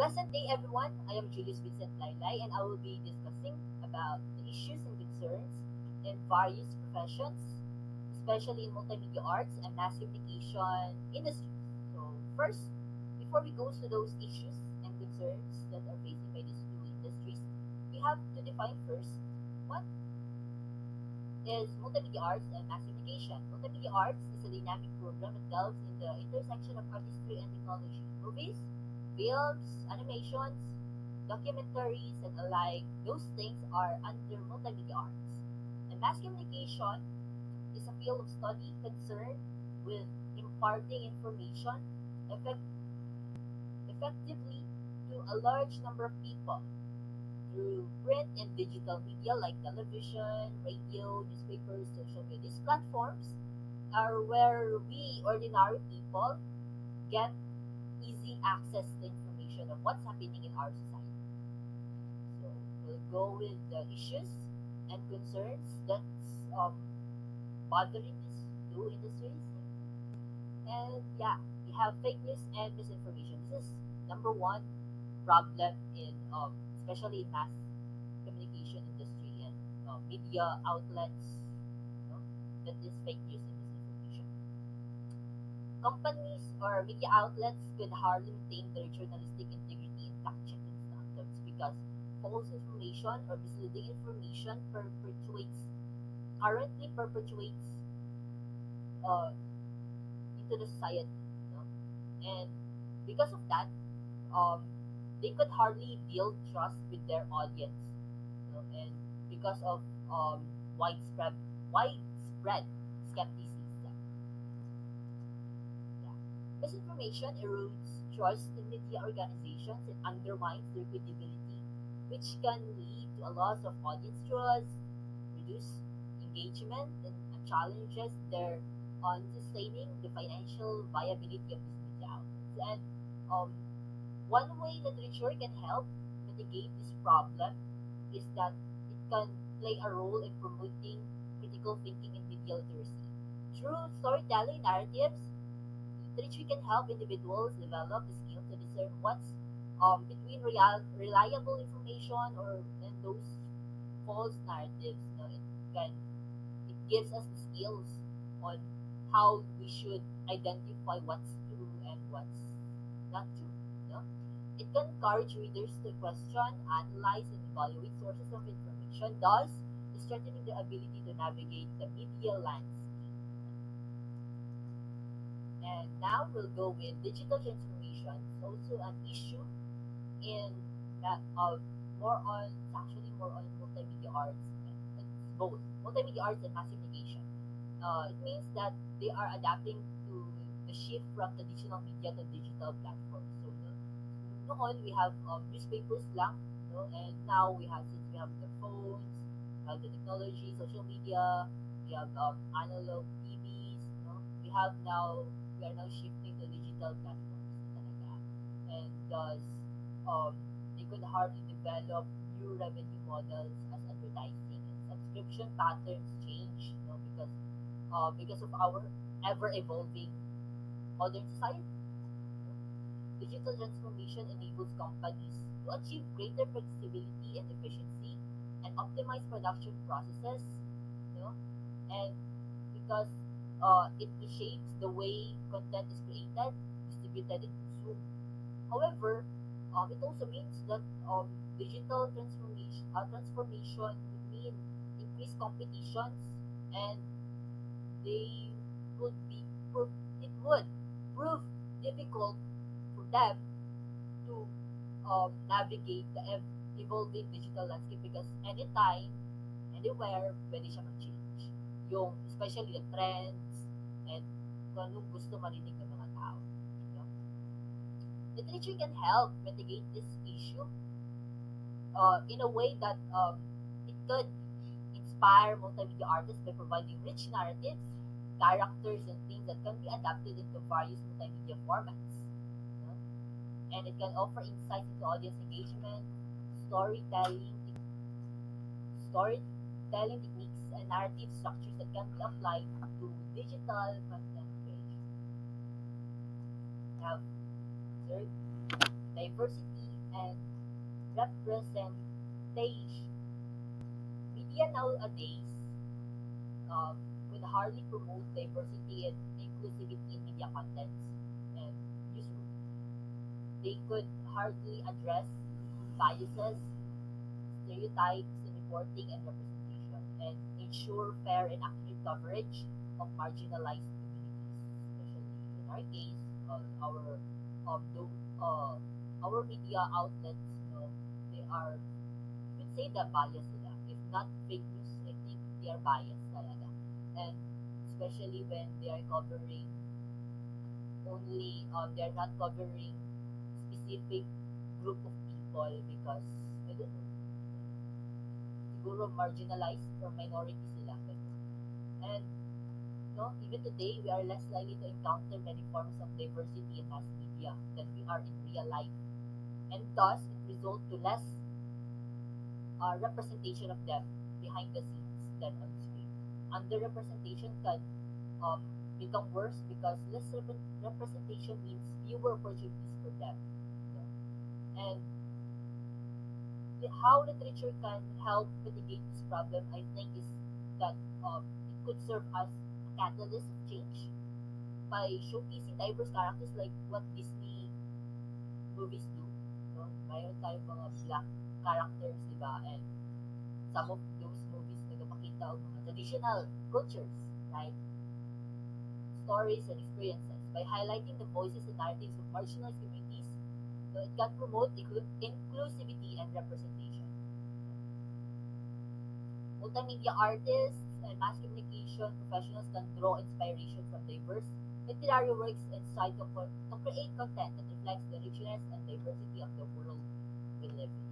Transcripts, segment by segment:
Pleasant day, everyone. I am Julius Vincent Laylay, and I will be discussing about the issues and concerns in various professions, especially in multimedia arts and mass communication industries. So, first, before we go to those issues and concerns that are facing by these two industries, we have to define first what is multimedia arts and mass communication. Multimedia arts is a dynamic program that delves in the intersection of artistry and technology. Movies, films, animations, documentaries, and alike, those things are under multimedia arts. And mass communication is a field of study concerned with imparting information effect- effectively to a large number of people through print and digital media like television, radio, newspapers, social media. These platforms are where we ordinary people get easy access to information of what's happening in our society. So we'll go with the issues and concerns that's bothering these two industries. And yeah, we have fake news and misinformation. This is number one problem in especially in mass communication industry and media outlets, that is fake news and misinformation. Companies or media outlets could hardly maintain their journalistic integrity and fact-checking standards because false information or misleading information perpetuates uh, into the society. And because of that, um, they could hardly build trust with their audience. And because of um, widespread skepticism. Yeah. Misinformation erodes trust in media organizations and undermines their credibility, which can lead to a loss of audience trust, reduce engagement, and challenges their on sustaining the financial viability of these media outlets. And um, one way that literature can help mitigate this problem is that it can play a role in promoting critical thinking and media literacy. Through storytelling narratives, literature can help individuals develop the skills to discern what's reliable information or and those false narratives. It gives us the skills on how we should identify what's true and what's not true. It can encourage readers to question, analyze, and evaluate sources of information, thus strengthening their ability to navigate the media landscape. And now we'll go with digital transformation. It's also an issue in that of more on it's actually more on multimedia arts. It's both multimedia arts and mass communication. It means that they are adapting to the shift from traditional media to digital platforms. So noon we have newspapers lang, and now we have since we have the phones, we have the technology, social media, we have analog TVs. We are now shifting to digital platforms talaga. And thus, um, they could hardly develop new revenue models as advertising and subscription patterns change, because of our ever evolving modern society. Digital transformation enables companies to achieve greater flexibility and efficiency and optimize production processes, you know, and because it reshapes the way content is created, distributed, and consumed. However, it also means that digital transformation would mean increased competitions, and they would be it would prove difficult for them to navigate the evolving digital landscape because anytime, anywhere, pwede siya mag-change. Especially the trends and kung anong gusto marinig ng mga tao. You know? Literature can help mitigate this issue in a way that it could inspire multimedia artists by providing rich narratives, characters, and themes that can be adapted into various multimedia formats. You know? And it can offer insights into audience engagement, storytelling, storytelling techniques, and narrative structures that can be applied to digital content creation. Now, third, diversity and representation. Media nowadays um, could hardly promote diversity and inclusivity in media contents and newsroom. They could hardly address biases, stereotypes in reporting and representation, and ensure fair and accurate coverage of marginalized communities, especially in our case, though, our media outlets, they are, you could say they're biased sila. If not fake news, I think they are biased talaga. And especially when they are covering only, they're not covering specific group of people because, I don't know, siguro marginalized or minority sila. Ganun. And no, even today, we are less likely to encounter many forms of diversity in mass media than we are in real life. And thus, it results to less representation of them behind the scenes than on screen. Underrepresentation can um, become worse because less representation means fewer opportunities for them. You know? And how literature can help mitigate this problem, I think, is that it could serve as a catalyst of change by showcasing diverse characters like what Disney movies do. No? Mayroon tayong mga black characters, di ba? And some of those movies nagpapakita ng mga traditional cultures, right? Stories and experiences. By highlighting the voices and narratives of marginalized communities, so it can promote inclusivity and representation. Multimedia artists and mass communication professionals can draw inspiration from diverse literary works and strive to create content that reflects the richness and diversity of the world we live in.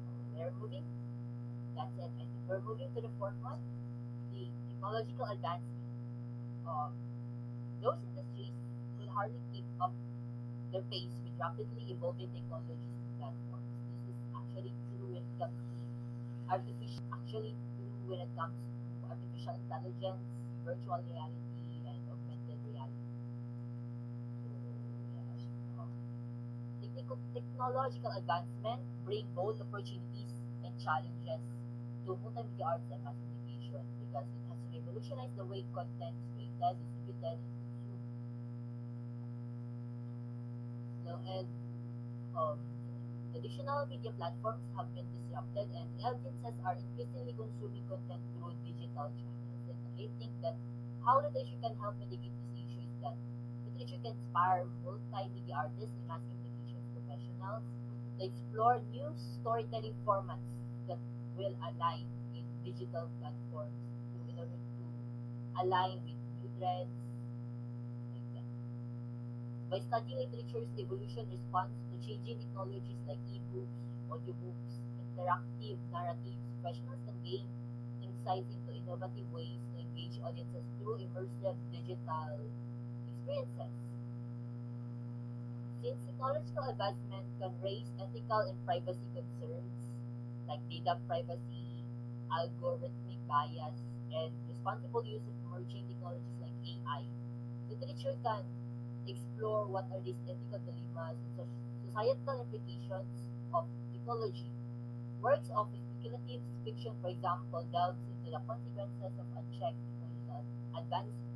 So we're moving. That's it. I think we're moving to the fourth one, the technological advancement. Um, those industries will hardly keep up their pace with rapidly evolving technologies and platforms. This is actually true when it comes to artificial intelligence, virtual reality, and augmented reality. So, yeah, technological advancement bring both opportunities and challenges to multimedia arts and mass communication because it has revolutionized the way content is created, distributed, and consumed. And um, traditional media platforms have been disrupted, and audiences are increasingly consuming content through digital channels. And I think that how literature can help mitigate this issue is that literature can inspire multimedia artists and mass communication professionals to explore new storytelling formats that will align in digital platforms in order to align with new trends like that. By studying literature's evolution response to changing technologies like ebooks, audiobooks, interactive narratives, professionals can gain insights into innovative ways to engage audiences through immersive digital experiences. Since technological advancement can raise ethical and privacy concerns like data privacy, algorithmic bias, and responsible use of emerging technologies like AI, literature can explore what are these ethical dilemmas and societal implications of technology. Works of speculative fiction, for example, delves into the consequences of unchecked technological advancement.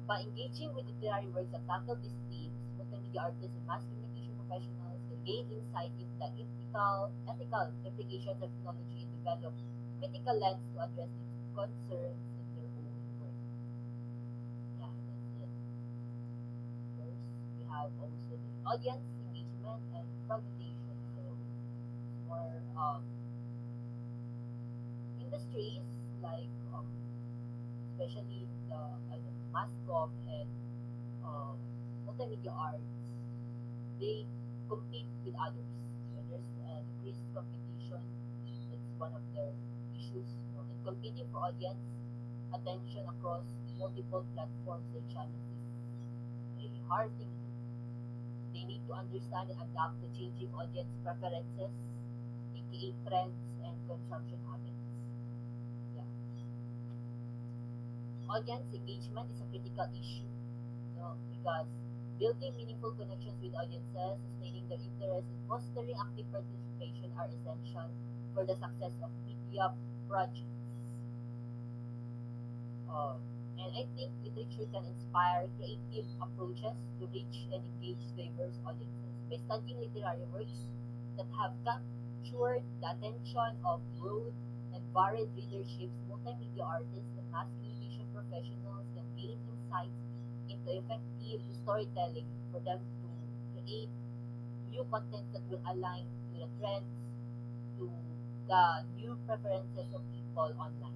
By engaging with literary works that tackle these themes, multimedia artists and mass communication professionals can gain insight into the ethical implications of technology and develop critical lens to address its concerns in their own work. Yeah, that's it. First, we have also the audience engagement and fragmentation. So, more industries like especially the mass comm and um, multimedia arts, they compete with others. When there's increased competition, it's one of their issues. And competing for audience attention across multiple platforms and channels is a hard thing to do. They need to understand and adapt to changing audience preferences, aka trends and consumption habits. Yeah. Audience engagement is a critical issue, because Building meaningful connections with audiences, sustaining their interest, and fostering active participation are essential for the success of media projects. Uh, and I think literature can inspire creative approaches to reach and engage diverse audiences. By studying literary works that have captured the attention of broad and varied readerships, multimedia artists and mass communication professionals can gain insights into effective storytelling for them to create new content that will align to the trends, to the new preferences of people online.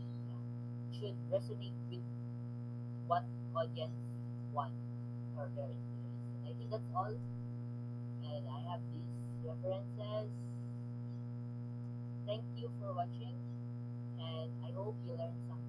Yeah. Should resonate with what audience want or their interest. And I think that's all. And I have these references. Thank you for watching, and I hope you learned something.